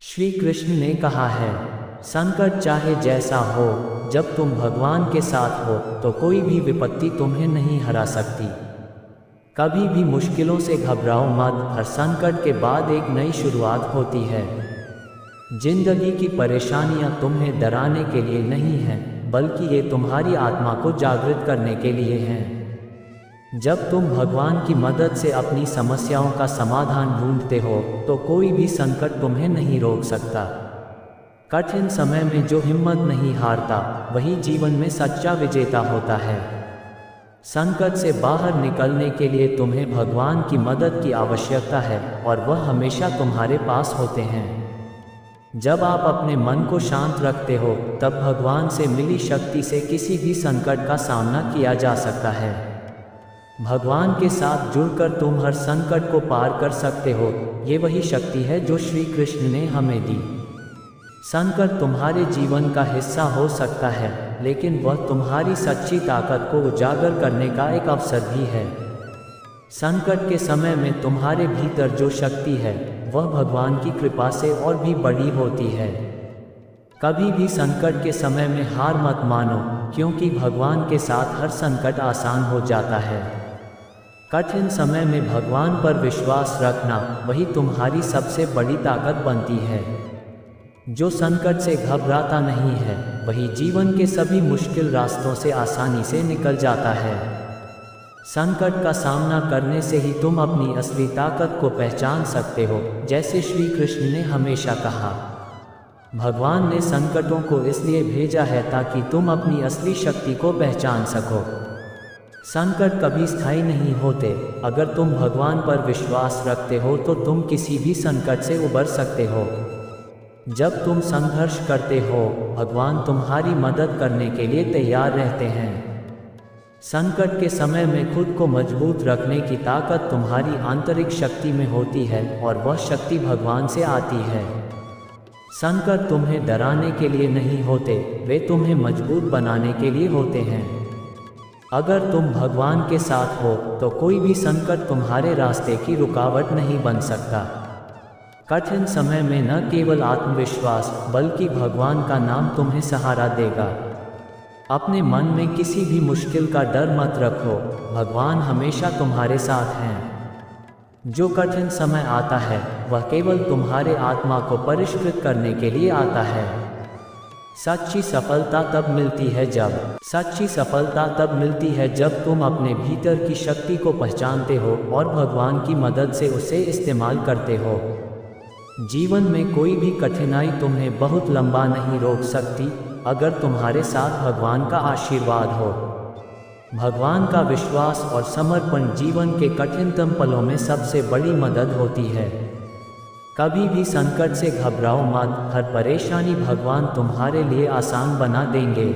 श्री कृष्ण ने कहा है, संकट चाहे जैसा हो, जब तुम भगवान के साथ हो तो कोई भी विपत्ति तुम्हें नहीं हरा सकती। कभी भी मुश्किलों से घबराओ मत, हर संकट के बाद एक नई शुरुआत होती है। जिंदगी की परेशानियां तुम्हें डराने के लिए नहीं हैं, बल्कि ये तुम्हारी आत्मा को जागृत करने के लिए हैं। जब तुम भगवान की मदद से अपनी समस्याओं का समाधान ढूंढते हो तो कोई भी संकट तुम्हें नहीं रोक सकता। कठिन समय में जो हिम्मत नहीं हारता, वही जीवन में सच्चा विजेता होता है। संकट से बाहर निकलने के लिए तुम्हें भगवान की मदद की आवश्यकता है और वह हमेशा तुम्हारे पास होते हैं। जब आप अपने मन को शांत रखते हो, तब भगवान से मिली शक्ति से किसी भी संकट का सामना किया जा सकता है। भगवान के साथ जुड़कर तुम हर संकट को पार कर सकते हो। ये वही शक्ति है जो श्री कृष्ण ने हमें दी। संकट तुम्हारे जीवन का हिस्सा हो सकता है, लेकिन वह तुम्हारी सच्ची ताकत को उजागर करने का एक अवसर भी है। संकट के समय में तुम्हारे भीतर जो शक्ति है, वह भगवान की कृपा से और भी बड़ी होती है। कभी भी संकट के समय में हार मत मानो, क्योंकि भगवान के साथ हर संकट आसान हो जाता है। कठिन समय में भगवान पर विश्वास रखना, वही तुम्हारी सबसे बड़ी ताकत बनती है। जो संकट से घबराता नहीं है, वही जीवन के सभी मुश्किल रास्तों से आसानी से निकल जाता है। संकट का सामना करने से ही तुम अपनी असली ताकत को पहचान सकते हो, जैसे श्री कृष्ण ने हमेशा कहा। भगवान ने संकटों को इसलिए भेजा है ताकि तुम अपनी असली शक्ति को पहचान सको। संकट कभी स्थायी नहीं होते। अगर तुम भगवान पर विश्वास रखते हो तो तुम किसी भी संकट से उबर सकते हो। जब तुम संघर्ष करते हो, भगवान तुम्हारी मदद करने के लिए तैयार रहते हैं। संकट के समय में खुद को मजबूत रखने की ताकत तुम्हारी आंतरिक शक्ति में होती है और वह शक्ति भगवान से आती है। संकट तुम्हें डराने के लिए नहीं होते, वे तुम्हें मजबूत बनाने के लिए होते हैं। अगर तुम भगवान के साथ हो तो कोई भी संकट तुम्हारे रास्ते की रुकावट नहीं बन सकता। कठिन समय में न केवल आत्मविश्वास, बल्कि भगवान का नाम तुम्हें सहारा देगा। अपने मन में किसी भी मुश्किल का डर मत रखो, भगवान हमेशा तुम्हारे साथ हैं। जो कठिन समय आता है, वह केवल तुम्हारे आत्मा को परिष्कृत करने के लिए आता है। सच्ची सफलता तब मिलती है जब तुम अपने भीतर की शक्ति को पहचानते हो और भगवान की मदद से उसे इस्तेमाल करते हो। जीवन में कोई भी कठिनाई तुम्हें बहुत लंबा नहीं रोक सकती, अगर तुम्हारे साथ भगवान का आशीर्वाद हो। भगवान का विश्वास और समर्पण जीवन के कठिनतम पलों में सबसे बड़ी मदद होती है। कभी भी संकट से घबराओ मत, हर परेशानी भगवान तुम्हारे लिए आसान बना देंगे।